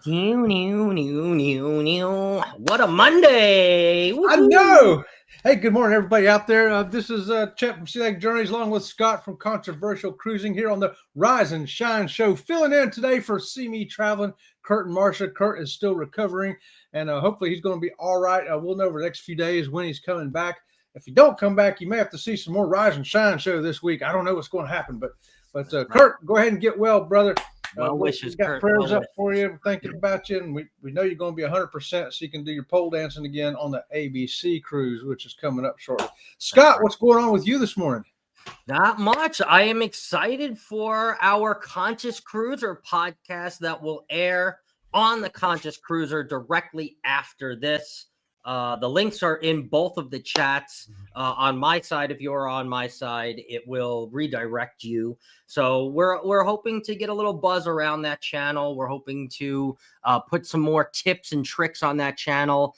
What a Monday! I know. Hey, good morning, everybody out there. This is Chet from Sea Lake Journeys, along with Scott from Controversial Cruising here on the Rise and Shine Show. Filling in today for See Me Traveling, Kurt and Marsha. Kurt is still recovering, and hopefully he's going to be all right. We'll know over the next few days when he's coming back. If he don't come back, you may have to see some more Rise and Shine Show this week. I don't know what's going to happen, but Kurt, go ahead and get well, brother. Well wishes, got Kurt. prayers up for you. We're thinking about you, and we know you're going to be 100%, so you can do your pole dancing again on the ABC cruise, which is coming up shortly. Scott, what's going on with you this morning? Not much. I am excited for our Conscious Cruiser podcast that will air on the Conscious Cruiser directly after this. The links are in both of the chats. On my side, if you're on my side, it will redirect you. So we're hoping to get a little buzz around that channel. We're hoping to put some more tips and tricks on that channel.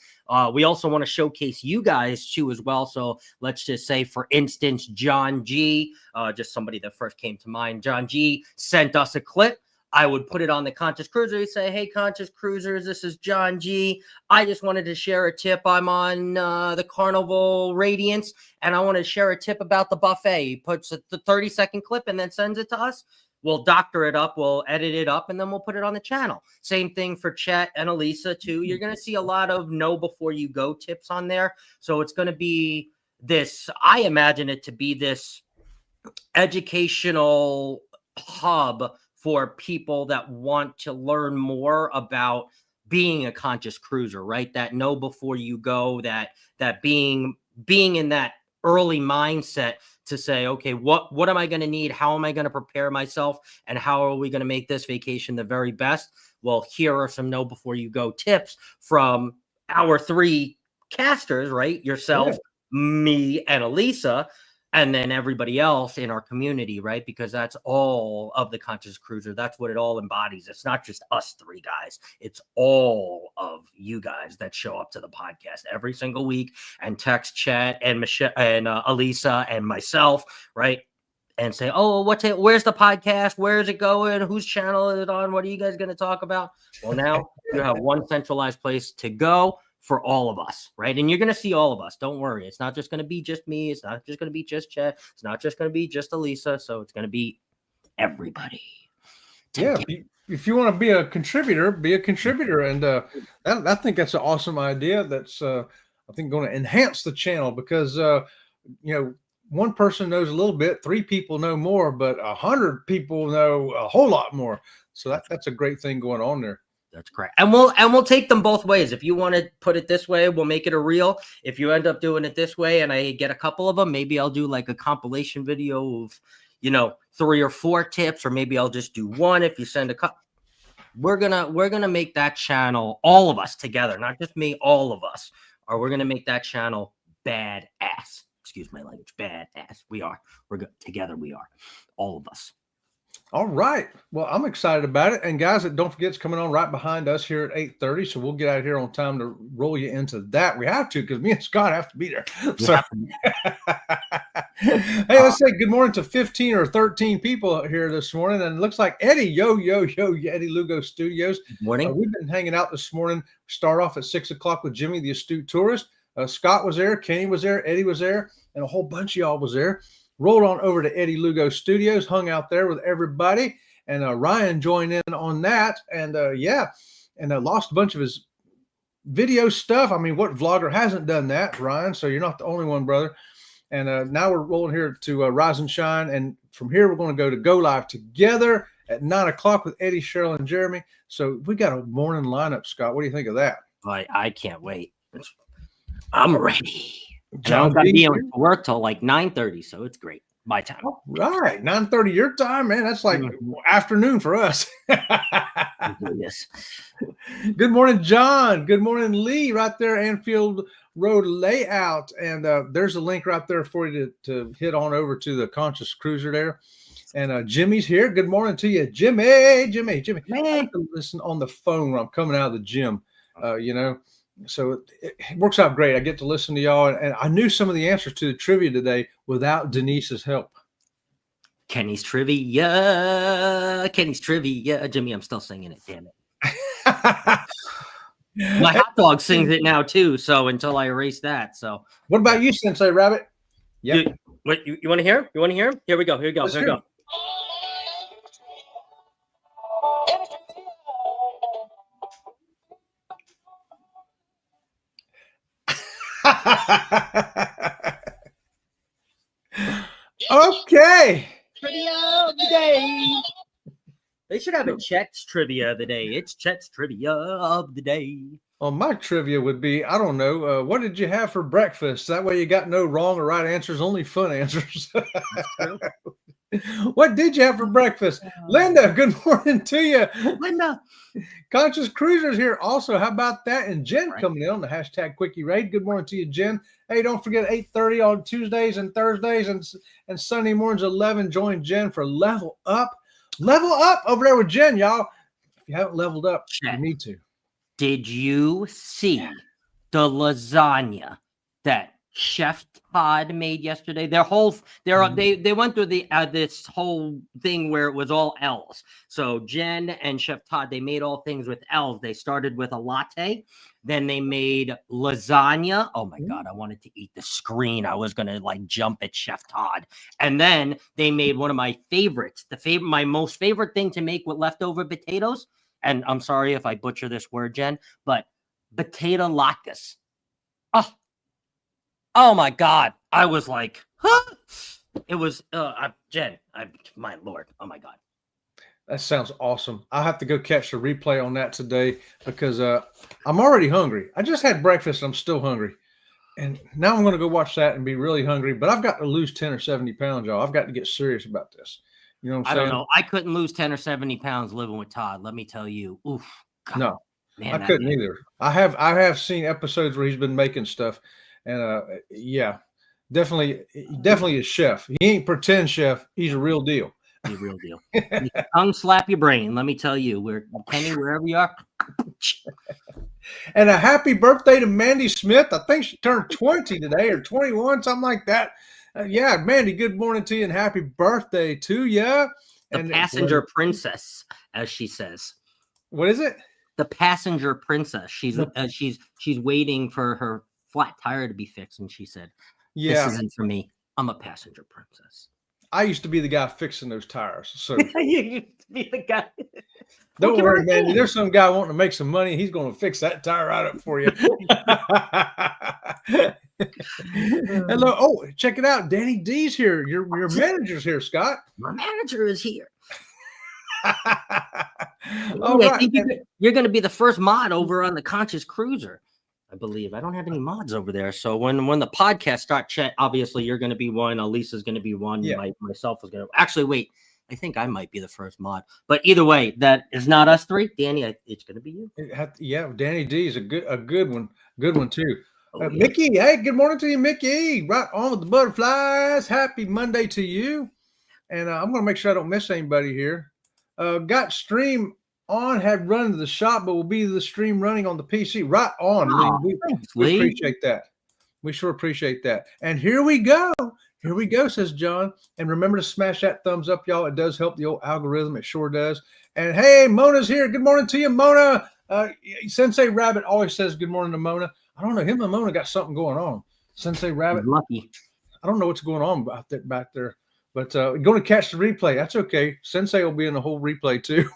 We also want to showcase you guys too as well. So let's just say, for instance, John G, just somebody that first came to mind. John G sent us a clip. I would put it on the Conscious Cruiser. He'd say, hey, Conscious Cruisers, this is John G. I just wanted to share a tip. I'm on the Carnival Radiance, and I want to share a tip about the buffet. He puts the 30-second clip and then sends it to us. We'll doctor it up. We'll edit it up, and then we'll put it on the channel. Same thing for Chet and Elisa, too. You're going to see a lot of know before you go tips on there. So it's going to be this, I imagine it to be this educational hub for people that want to learn more about being a conscious cruiser, right? That know before you go, that being in that early mindset to say, okay, what am I going to need? How am I going to prepare myself? And how are we going to make this vacation the very best? Well, here are some know before you go tips from our three casters, right? Yourself, me, and Elisa. And then everybody else in our community, right? Because that's all of the Conscious Cruiser. That's what it all embodies. It's not just us three guys. It's all of you guys that show up to the podcast every single week and text Chat and Michelle and Elisa and myself, right? And say, oh, where's the podcast? Where is it going? Whose channel is it on? What are you guys going to talk about? Well, now you have one centralized place to go for all of us, right? And you're going to see all of us. Don't worry. It's not just going to be just me. It's not just going to be just Chet. It's not just going to be just Elisa. So it's going to be everybody. Yeah. If you want to be a contributor, be a contributor. And I think that's an awesome idea. That's, I think, going to enhance the channel because, one person knows a little bit, 3 people know more, but 100 people know a whole lot more. So that's a great thing going on there. That's correct. And we'll take them both ways. If you want to put it this way, we'll make it a reel. If you end up doing it this way and I get a couple of them, maybe I'll do like a compilation video of, 3 or 4 tips, or maybe I'll just do one if you send a couple. We're gonna make that channel, all of us together, not just me, all of us, or we're gonna make that channel badass. Excuse my language, badass. We're good together. We are, all of us. All right. Well, I'm excited about it. And guys, don't forget, it's coming on right behind us here at 8:30. So we'll get out of here on time to roll you into that. We have to, because me and Scott have to be there. So, hey, let's say good morning to 15 or 13 people here this morning. And it looks like Eddie, Eddie Lugo Studios. Good morning. We've been hanging out this morning. Start off at 6 o'clock with Jimmy, the astute tourist. Scott was there. Kenny was there. Eddie was there. And a whole bunch of y'all was there. Rolled on over to Eddie Lugo Studios, hung out there with everybody, and Ryan joined in on that, and lost a bunch of his video stuff. I mean, what vlogger hasn't done that, Ryan? So you're not the only one, brother. And now we're rolling here to Rise and Shine, and from here we're going to go live together at 9 o'clock with Eddie, Cheryl, and Jeremy. So we got a morning lineup, Scott. What do you think of that? I can't wait. I'm ready. John, I'm going to be able to work till like 9:30, so it's great. My time. All right, 9:30 your time, man. That's like afternoon for us. Yes. Good morning, John. Good morning, Lee. Right there, Anfield Road layout, and there's a link right there for you to hit on over to the Conscious Cruiser there. And Jimmy's here. Good morning to you, Jimmy. Man. I can listen on the phone when I'm coming out of the gym. So it works out great. I get to listen to y'all, and I knew some of the answers to the trivia today without Denise's help. Kenny's trivia. Jimmy, I'm still singing it. Damn it. My hot dog sings it now too. So until I erase that. So what about you, Sensei Rabbit? Yep. You want to hear? You want to hear? Here we go. Here we go. Let's Here we go. Okay. Trivia of the day. They should have a Chet's trivia of the day. It's Chet's trivia of the day. Well, my trivia would be, I don't know, what did you have for breakfast? That way you got no wrong or right answers, only fun answers. What did you have for breakfast? Linda, good morning to you. Linda. Conscious Cruisers here also. How about that? And Jen coming in on the hashtag Quickie Raid. Good morning to you, Jen. Hey, don't forget 8:30 on Tuesdays and Thursdays and Sunday mornings 11. Join Jen for Level Up. Level Up over there with Jen, y'all. If you haven't leveled up, you need to. Did you see the lasagna that Chef Todd made yesterday? They went through this whole thing where it was all L's. So Jen and Chef Todd, they made all things with L's. They started with a latte, then they made lasagna. Oh my God, I wanted to eat the screen. I was gonna like jump at Chef Todd. And then they made one of my favorites, my most favorite thing to make with leftover potatoes. And I'm sorry if I butcher this word, Jen, but potato latkes. Oh my God. I was like, huh? It was, Jen, my Lord. Oh my God. That sounds awesome. I'll have to go catch the replay on that today because I'm already hungry. I just had breakfast and I'm still hungry. And now I'm going to go watch that and be really hungry. But I've got to lose 10 or 70 pounds, y'all. I've got to get serious about this. You know what I'm saying? I don't know. I couldn't lose 10 or 70 pounds living with Todd. Let me tell you. Oof. God, no, man, I couldn't either. I have seen episodes where he's been making stuff. And yeah, definitely a chef. He ain't pretend chef. He's a real deal. He's a real deal. He tongue slap your brain. Let me tell you, Kenny, wherever you are. And a happy birthday to Mandy Smith. I think she turned 20 today or 21, something like that. Yeah, Mandy, good morning to you and happy birthday to you. The passenger princess, as she says. What is it? The passenger princess. She's waiting for her flat tire to be fixed, and she said, "This isn't for me. I'm a passenger princess." I used to be the guy fixing those tires. So you used to be the guy. Don't worry, man. There's some guy wanting to make some money. He's going to fix that tire right up for you. Hello. Oh, check it out. Danny D's here. Your manager's here, Scott. My manager is here. All right. I think you're going to be the first mod over on the Conscious Cruiser. I believe I don't have any mods over there. So when the podcast starts, Chet, obviously you're going to be one. Elisa's going to be one. Yeah. Myself is going to actually wait. I think I might be the first mod, but either way, that is not us three. Danny, it's going to be you. Yeah, Danny D is a good one. Good one too. Oh, yeah. Mickey, hey, good morning to you, Mickey. Right on with the butterflies. Happy Monday to you. And I'm going to make sure I don't miss anybody here. Got stream on, had run to the shop, but will be the stream running on the PC. Right on, Lee. We appreciate that. We sure appreciate that. And here we go. Here we go, says John. And remember to smash that thumbs up, y'all. It does help the old algorithm. It sure does. And hey, Mona's here. Good morning to you, Mona. Sensei Rabbit always says good morning to Mona. I don't know. Him and Mona got something going on. Sensei Rabbit. Lucky. I don't know what's going on back there. But going to catch the replay. That's okay. Sensei will be in the whole replay too.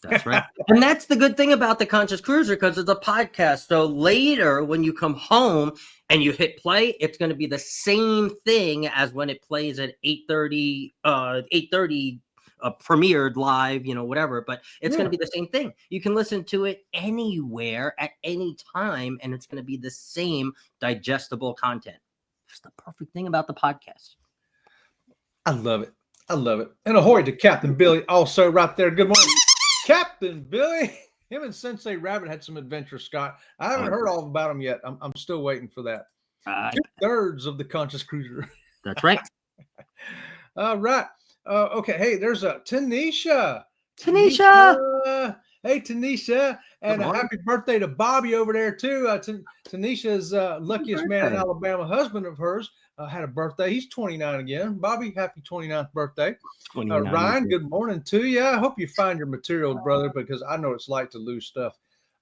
That's right. And that's the good thing about the Conscious Cruiser, because it's a podcast. So later when you come home and you hit play, it's going to be the same thing as when it plays at 8:30 premiered live, whatever, but it's going to be the same thing. You can listen to it anywhere at any time, and it's going to be the same digestible content. It's the perfect thing about the podcast. I love it. I love it. And ahoy to Captain Billy also right there. Good morning, Captain Billy. Him and Sensei Rabbit had some adventures, Scott. I haven't heard all about them yet. I'm still waiting for that. 2/3 of the Conscious Cruiser. That's right. All right. Okay. Hey, there's a Tanisha. Hey, Tanisha. And a happy birthday to Bobby over there, too. Tanisha's luckiest man in Alabama, husband of hers, had a birthday. He's 29 again. Bobby, happy 29th birthday. Ryan, good morning to you. I hope you find your material, brother, because I know it's like to lose stuff.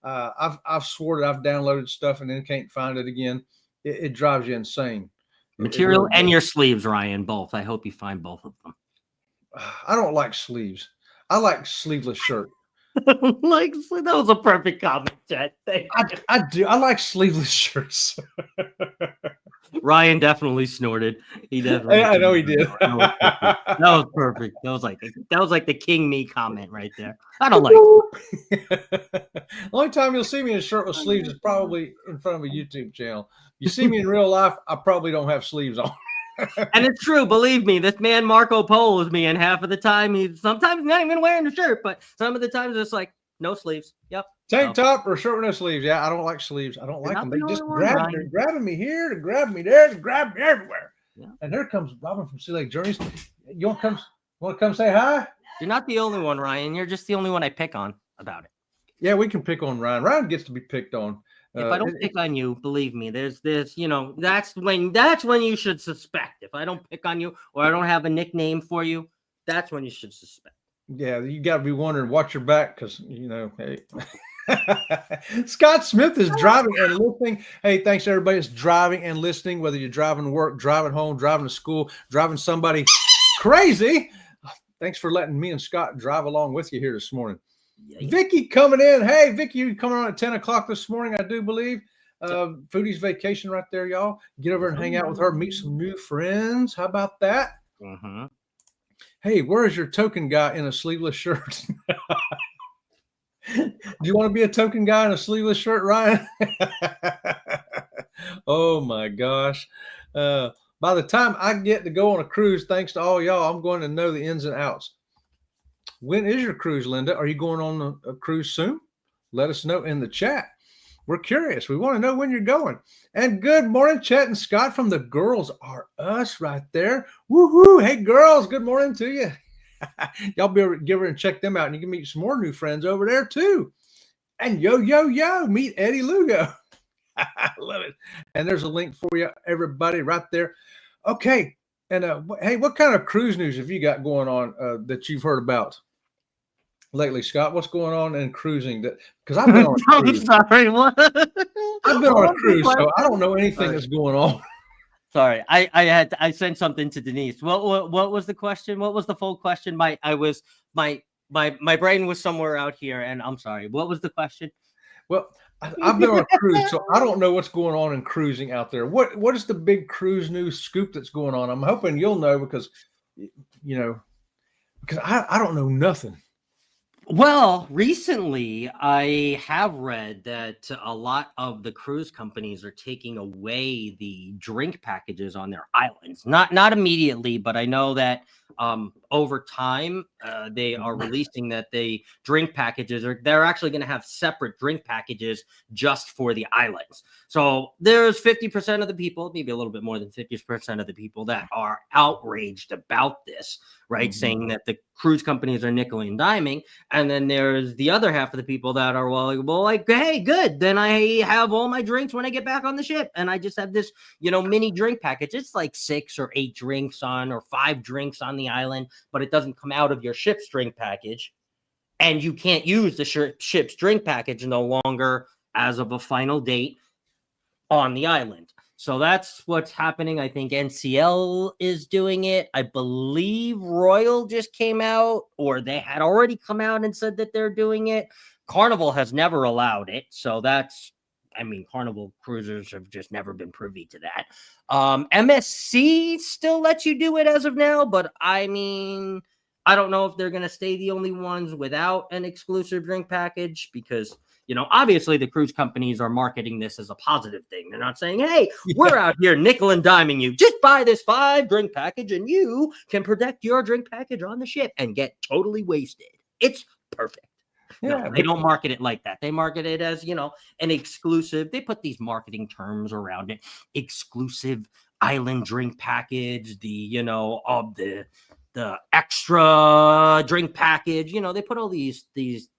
I've swore that I've downloaded stuff and then can't find it again. It drives you insane. Material really and your sleeves, Ryan, both. I hope you find both of them. I don't like sleeves. I like sleeveless shirt. Like, that was a perfect comment, Chet. I do. I like sleeveless shirts. Ryan definitely snorted. He definitely. I know he did. That was perfect. That was like the king me comment right there. I don't like it. The only time you'll see me in a shirt with sleeves is probably in front of a YouTube channel. You see me in real life, I probably don't have sleeves on. And it's true, believe me, this man Marco Polo's me, and half of the time he's sometimes not even wearing a shirt, but some of the times it's like no sleeves. Yep. Tank top or shirt with no sleeves. Yeah, I don't like sleeves. I don't like them. They just they're grabbing me here, to grab me there, to grab me everywhere. Yeah. And there comes Robin from Sea Lake Journeys. You want to come say hi? You're not the only one, Ryan. You're just the only one I pick on about it. Yeah, we can pick on Ryan. Ryan gets to be picked on. If I don't pick on you, believe me, there's this, that's when you should suspect. If I don't pick on you or I don't have a nickname for you, that's when you should suspect. Yeah, you got to be wondering, watch your back, because, hey. Scott Smith is driving and listening. Hey, thanks everybody. It's driving and listening, whether you're driving to work, driving home, driving to school, driving somebody crazy. Thanks for letting me and Scott drive along with you here this morning. Yeah. Vicky coming in. Hey, Vicky, you coming on at 10 o'clock this morning, I do believe. Foodie's vacation right there, y'all. Get over and hang out with her, meet some new friends. How about that? Mm-hmm. Hey, where's your token guy in a sleeveless shirt? Do you want to be a token guy in a sleeveless shirt, Ryan? Oh, my gosh. By the time I get to go on a cruise, thanks to all y'all, I'm going to know the ins and outs. When is your cruise, Linda? Are you going on a cruise soon? Let us know in the chat. We're curious. We want to know when you're going. And good morning, Chet and Scott from the Girls Are Us right there. Woohoo! Hey, girls, good morning to you. Y'all be able to give her and check them out, and you can meet some more new friends over there too. And yo, meet Eddie Lugo. I love it. And there's a link for you, everybody, right there. Okay. And hey, what kind of cruise news have you got going on that you've heard about lately, Scott? What's going on in cruising? Because I've been on a cruise. I'm sorry, what? I've been on a cruise, so I don't know anything that's going on. Sorry, I sent something to Denise. What was the question? What was the full question? My brain was somewhere out here, and I'm sorry. What was the question? Well, I've been on a cruise, so I don't know what's going on in cruising out there. What is the big cruise news scoop that's going on? I'm hoping you'll know because I don't know nothing. Well, recently I have read that a lot of the cruise companies are taking away the drink packages on their islands. Not immediately, but I know that over time they are releasing that the drink packages they're actually going to have separate drink packages just for the islands. So there's 50% of the people, maybe a little bit more than 50% of the people that are outraged about this, right? Mm-hmm. Saying that the cruise companies are nickel and diming. And then there's the other half of the people that are, hey, good. Then I have all my drinks when I get back on the ship. And I just have this, mini drink package. It's like 6 or 8 drinks or 5 drinks on the island, but it doesn't come out of your ship's drink package. And you can't use the ship's drink package no longer as of a final date on the island. So that's what's happening. I think NCL is doing it. I believe Royal just came out, or they had already come out and said that they're doing it. Carnival has never allowed it. So Carnival cruisers have just never been privy to that. MSC still lets you do it as of now, but I don't know if they're going to stay the only ones without an exclusive drink package because, obviously the cruise companies are marketing this as a positive thing. They're not saying, hey, we're out here nickel and diming you. Just buy this 5 drink package and you can protect your drink package on the ship and get totally wasted. It's perfect. Yeah, no, they don't market it like that. They market it as, an exclusive. They put these marketing terms around it. Exclusive island drink package, the extra drink package, they put all these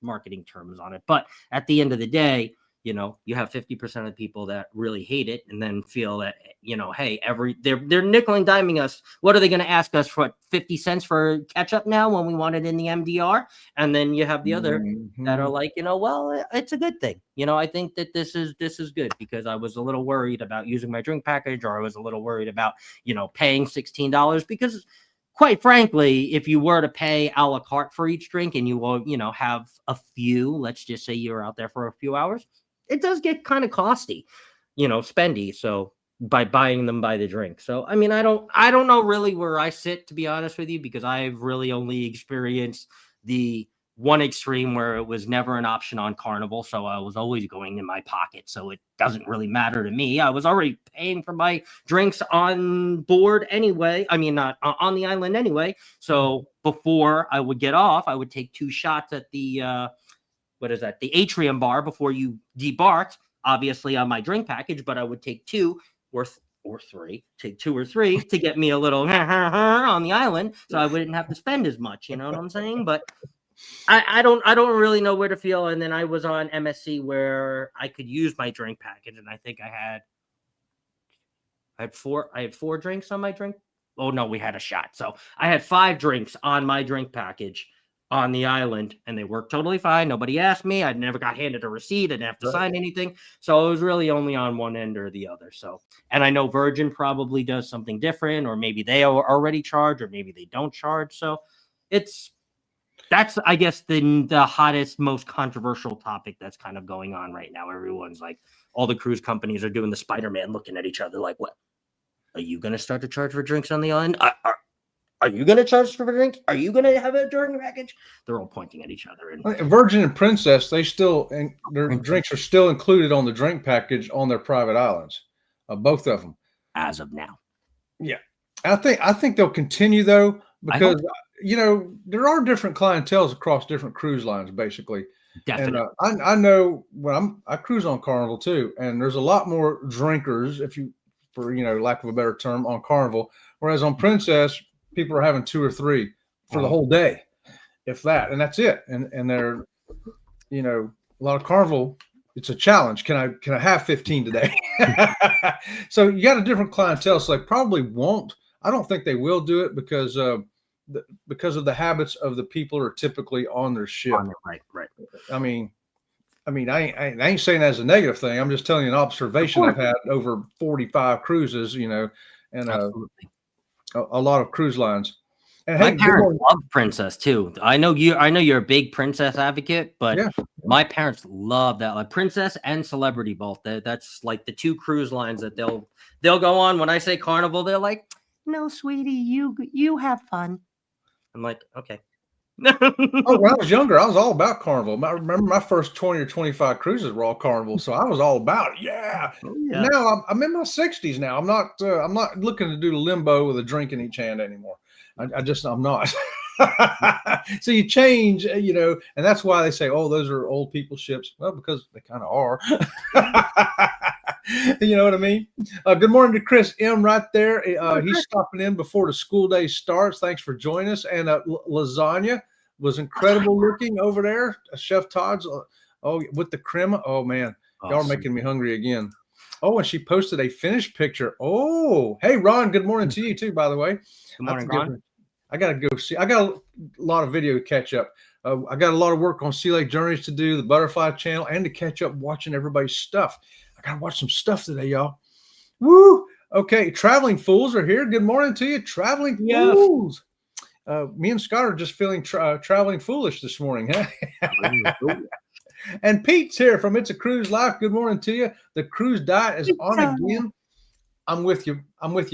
marketing terms on it. But at the end of the day, you know, you have 50% of people that really hate it and then feel that, you know, hey, they're nickel and diming us. What are they going to ask us for 50 cents for ketchup now when we want it in the MDR? And then you have the other that are like, you know, well, it's a good thing. You know, I think that this is good because I was a little worried about using my drink package, or I was a little worried about, you know, paying $16 because quite frankly, if you were to pay a la carte for each drink and you will, you know, have a few, let's just say you're out there for a few hours, it does get kind of costly, you know, spendy. So by buying them by the drink. So, I mean, I don't know really where I sit, to be honest with you, because I've really only experienced the one extreme where it was never an option on Carnival. So I was always going in my pocket. So it doesn't really matter to me. I was already paying for my drinks on board anyway. I mean, not on the island anyway. So before I would get off, I would take 2 shots at the, what is that? The atrium bar before you debarked, obviously on my drink package, but I would take 2 or 3, take 2 or 3 to get me a little on the island. So I wouldn't have to spend as much, you know what I'm saying? But I don't really know where to feel. And then I was on MSC where I could use my drink package. And I think I had 4 drinks on my drink. Oh no, we had a shot. So I had 5 drinks on my drink package on the island, and they worked totally fine. Nobody asked me. I never got handed a receipt. I didn't have to sign anything. So it was really only on one end or the other. So, and I know Virgin probably does something different, or maybe they already charge, or maybe they don't charge. So that's, I guess, the hottest, most controversial topic that's kind of going on right now. Everyone's like, all the cruise companies are doing the Spider-Man looking at each other like, what? Are you going to start to charge for drinks on the island? Are you going to charge for drinks? Are you going to have a drink package? They're all pointing at each other. And Virgin and Princess, their drinks are still included on the drink package on their private islands, both of them. As of now. Yeah. I think they'll continue, though, because, you know, there are different clienteles across different cruise lines, basically. Definitely. And I know when I cruise on Carnival, too, and there's a lot more drinkers, for, you know, lack of a better term, on Carnival, whereas on Princess, people are having 2 or 3 for the whole day, if that, and that's it. And they're, you know, a lot of Carnival, it's a challenge. Can I have 15 today? So you got a different clientele. So they probably won't. I don't think they will do it because of the habits of the people who are typically on their ship. Right. I mean, I ain't saying that as a negative thing. I'm just telling you an observation I've had over 45 cruises, you know, and a lot of cruise lines. And my parents love Princess too. I know you're a big Princess advocate, but my parents love that, like Princess and Celebrity both. That's like the 2 cruise lines that they'll go on. When I say Carnival, they're like, "No, sweetie, you have fun." I'm like, okay. Oh, when I was younger, I was all about Carnival. I remember my first 20 or 25 cruises were all Carnival, so I was all about it. Yeah. Now I'm in my 60s now. I'm not looking to do the limbo with a drink in each hand anymore. I'm not. So you change, you know, and that's why they say, "Oh, those are old people ships." Well, because they kind of are. You know what I mean? Good morning to Chris M. right there. He's stopping in before the school day starts. Thanks for joining us. And lasagna was incredible looking over there. Chef Todd's, with the crema. Oh, man. Y'all are making me hungry again. Oh, and she posted a finished picture. Oh, hey, Ron, good morning to you too, by the way. Good morning, Ron. I got to go see. I got a lot of video to catch up. I got a lot of work on Sea Lake Journeys to do, the Butterfly Channel, and to catch up watching everybody's stuff. I got to watch some stuff today, y'all. Woo! Okay, Traveling Fools are here. Good morning to you, Traveling Fools. Me and Scott are just feeling traveling foolish this morning. Huh? And Pete's here from It's a Cruise Life. Good morning to you. The cruise diet is on again. I'm with you.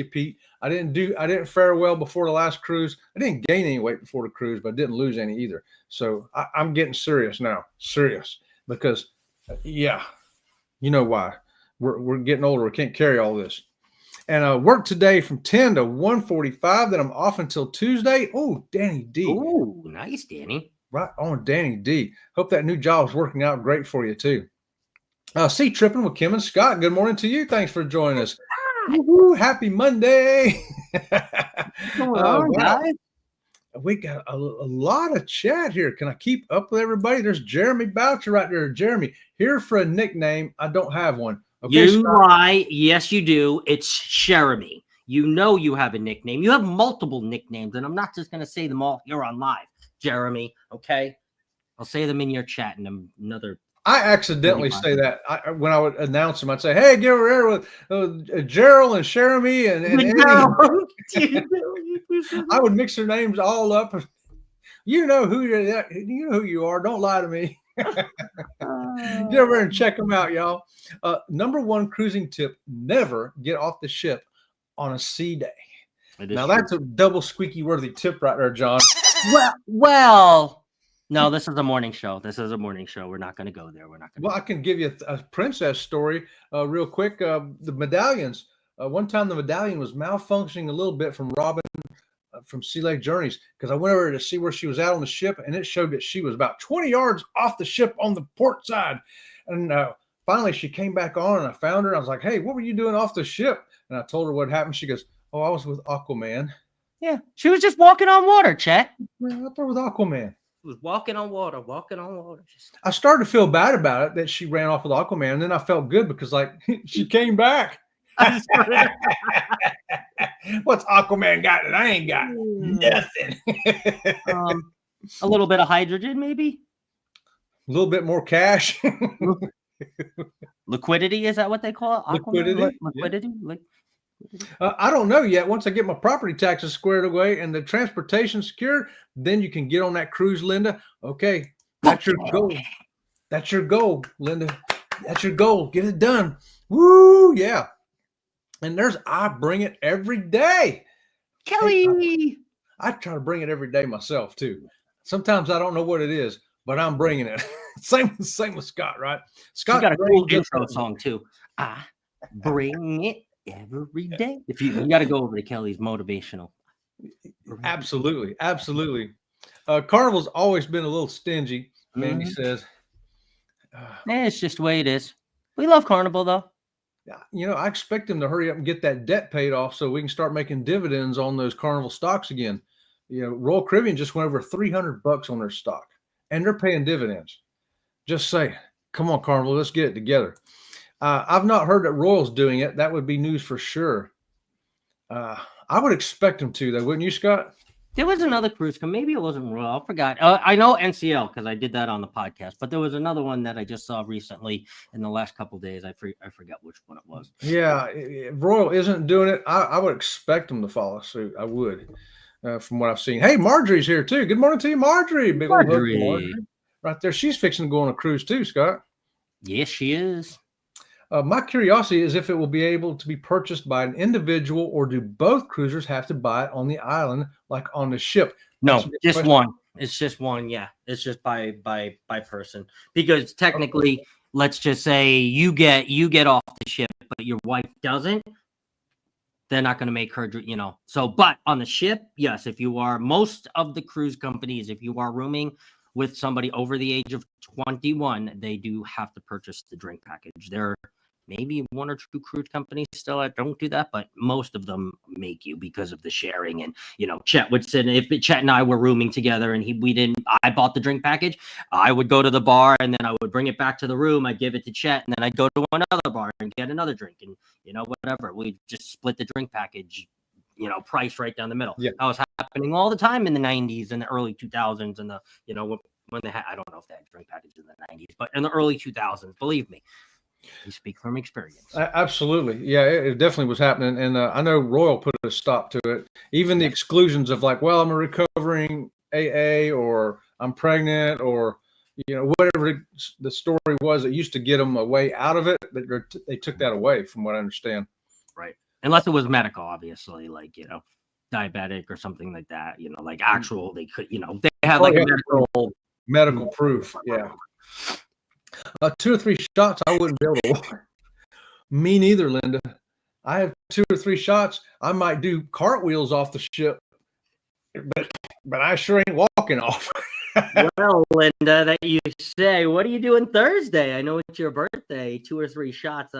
Pete. I didn't fare well before the last cruise. I didn't gain any weight before the cruise, but I didn't lose any either. So I'm getting serious now. Serious. Because, you know why. We're getting older. We can't carry all this. And work today from 10 to 1:45. Then I'm off until Tuesday. Oh, Danny D. Oh, nice, Danny. Right on, Danny D. Hope that new job is working out great for you, too. Sea Tripping with Kim and Scott. Good morning to you. Thanks for joining us. Woo-hoo, happy Monday. Guys. We got a lot of chat here. Can I keep up with everybody? There's Jeremy Boucher right there. Jeremy, here for a nickname. I don't have one. Okay, you lie. Yes, you do. It's Jeremy. You know you have a nickname. You have multiple nicknames, and I'm not just going to say them all here on live. Jeremy, okay? I'll say them in your chat in another. I accidentally say that when I would announce them. I'd say, "Hey, get over here with Gerald and Jeremy and Eddie." I would mix their names all up. You know who you are. Don't lie to me. Get over and check them out, y'all. Number one cruising tip: never get off the ship on a sea day. Now that's a double squeaky worthy tip right there, John. Well, no, this is a morning show. We're not going to go there. Well, I can give you a princess story real quick. The medallions. One time the medallion was malfunctioning a little bit from Robin from Sea Lake Journeys, because I went over to see where she was at on the ship, and it showed that she was about 20 yards off the ship on the port side. And finally she came back on, and I found her. I was like, "Hey, what were you doing off the ship?" And I told her what happened. She goes, "Oh, I was with Aquaman." Yeah, she was just walking on water, Chet. Well, I thought with Aquaman. Was walking on water. I started to feel bad about it that she ran off with Aquaman, and then I felt good because like she came back. What's Aquaman got that I ain't got? Nothing. A little bit of hydrogen, maybe. A little bit more cash. Liquidity, is that what they call it? Liquidity. Liquidity. Yeah. I don't know yet. Once I get my property taxes squared away and the transportation secured, then you can get on that cruise, Linda. Okay, that's your goal. That's your goal, Linda. That's your goal. Get it done. Woo, yeah. And I bring it every day. Kelly. Hey, I try to bring it every day myself too. Sometimes I don't know what it is, but I'm bringing it. same with Scott, right? Scott got a cool intro song too. I bring it every day. If you got to go over to Kelly's motivational. Absolutely. Carnival's always been a little stingy, Mandy says. It's just the way it is. We love Carnival though. You know, I expect them to hurry up and get that debt paid off so we can start making dividends on those Carnival stocks again. You know, Royal Caribbean just went over $300 on their stock, and they're paying dividends. Just say, come on, Carnival, let's get it together. I've not heard that Royal's doing it. That would be news for sure. I would expect them to, though, wouldn't you, Scott? There was another cruise. Maybe it wasn't Royal. I forgot. I know NCL because I did that on the podcast. But there was another one that I just saw recently in the last couple of days. I forgot which one it was. Yeah, if Royal isn't doing it, I would expect them to follow suit. I would, from what I've seen. Hey, Marjorie's here too. Good morning to you, Marjorie. Big old Marjorie. Right there. She's fixing to go on a cruise too, Scott. Yes, she is. My curiosity is if it will be able to be purchased by an individual, or do both cruisers have to buy it on the island, like on the ship? No, just one. It's just one. Yeah, it's just by person. Because technically, let's just say you get off the ship, but your wife doesn't. They're not going to make her, you know. So, but on the ship, yes. If you are, most of the cruise companies, if you are rooming with somebody over the age of 21, they do have to purchase the drink package. There maybe one or two cruise companies still don't do that, but most of them make you because of the sharing. And, you know, Chet would sit, if Chet and I were rooming together and I bought the drink package, I would go to the bar and then I would bring it back to the room. I'd give it to Chet and then I'd go to another bar and get another drink and, you know, whatever. We just split the drink package, you know, price right down the middle. Yeah. That was happening all the time in the 90s and the early 2000s and the, you know, when they had, I don't know if they had drink packages in the 90s, but in the early 2000s, believe me, we speak from experience. Absolutely. Yeah, it definitely was happening. And I know Royal put a stop to it. Even the exclusions of like, well, I'm a recovering AA, or I'm pregnant, or, you know, whatever the story was that used to get them a way out of it, they took that away from what I understand. Right. Unless it was medical, obviously, like, you know, diabetic or something like that, you know, like actual, they could, you know, they had like a medical proof. Yeah. 2 or 3 shots, I wouldn't be able to walk. Me neither, Linda. I have 2 or 3 shots. I might do cartwheels off the ship, but I sure ain't walking off. Well, Linda, that you say, what are you doing Thursday? I know it's your birthday. 2 or 3 shots.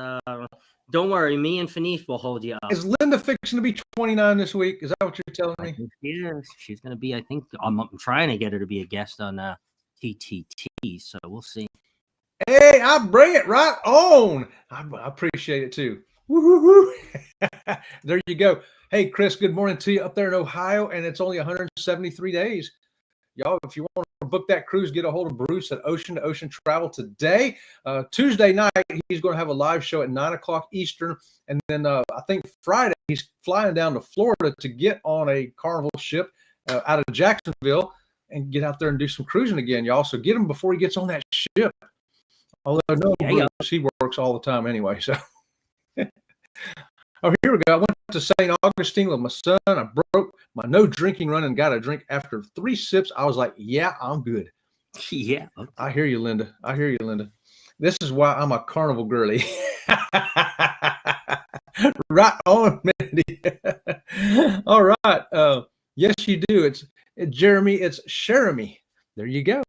Don't worry, me and Fanice will hold you up. Is Linda fixing to be 29 this week? Is that what you're telling I me? think she is. She's going to be, I think, I'm trying to get her to be a guest on TTT, so we'll see. Hey, I bring it right on. I appreciate it too. Woo-hoo-hoo. There you go. Hey, Chris, good morning to you up there in Ohio, and it's only 173 days. Y'all, if you want to book that cruise, get a hold of Bruce at Ocean to Ocean Travel today. Tuesday night, he's going to have a live show at 9 o'clock Eastern. And then I think Friday, he's flying down to Florida to get on a Carnival ship out of Jacksonville and get out there and do some cruising again, y'all. So get him before he gets on that ship. Although no, Bruce, he works all the time anyway. So, oh, here we go. I went to St. Augustine with my son. I broke my no drinking run and got a drink. After 3 sips, I was like, yeah, I'm good. Yeah. Okay. I hear you, Linda. I hear you, Linda. This is why I'm a carnival girly. Right on, Mindy. All right. Yes, you do. It's Jeremy. It's Sheremy. There you go.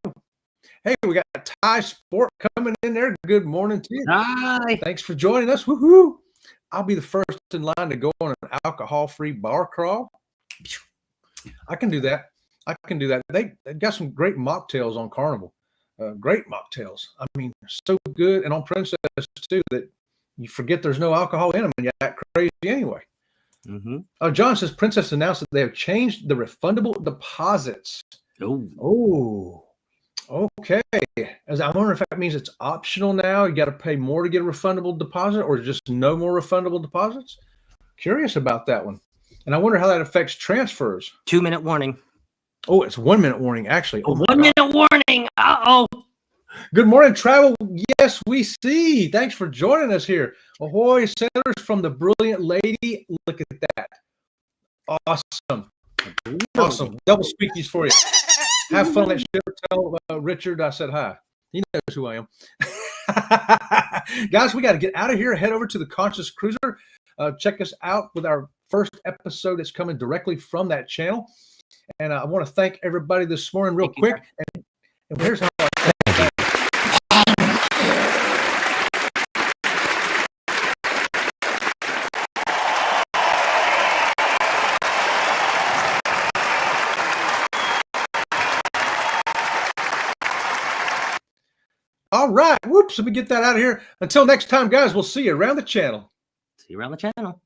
Hey, we got Ty Sport coming in there. Good morning to you. Hi. Thanks for joining us. Woohoo! I'll be the first in line to go on an alcohol-free bar crawl. I can do that. I can do that. They got some great mocktails on Carnival. Great mocktails. I mean, so good. And on Princess, too, that you forget there's no alcohol in them and you act crazy anyway. Mm-hmm. John says Princess announced that they have changed the refundable deposits. Oh. Okay. As I wonder if that means it's optional now. You got to pay more to get a refundable deposit, or just no more refundable deposits. Curious about that one. And I wonder how that affects transfers. 2-minute warning. Oh, it's 1 minute warning, actually. Oh, 1 minute warning. Uh-oh. Good morning, travel. Yes, we see. Thanks for joining us here. Ahoy, senators from the brilliant lady. Look at that. Awesome. Awesome. Double squeakies for you. Have fun. Let's tell Richard I said hi. He knows who I am. Guys, we got to get out of here. Head over to the Conscious Cruiser. Check us out with our first episode that's coming directly from that channel. And I want to thank everybody this morning real quick. And here's how I thank you. All right. Whoops. Let me get that out of here. Until next time, guys, we'll see you around the channel. See you around the channel.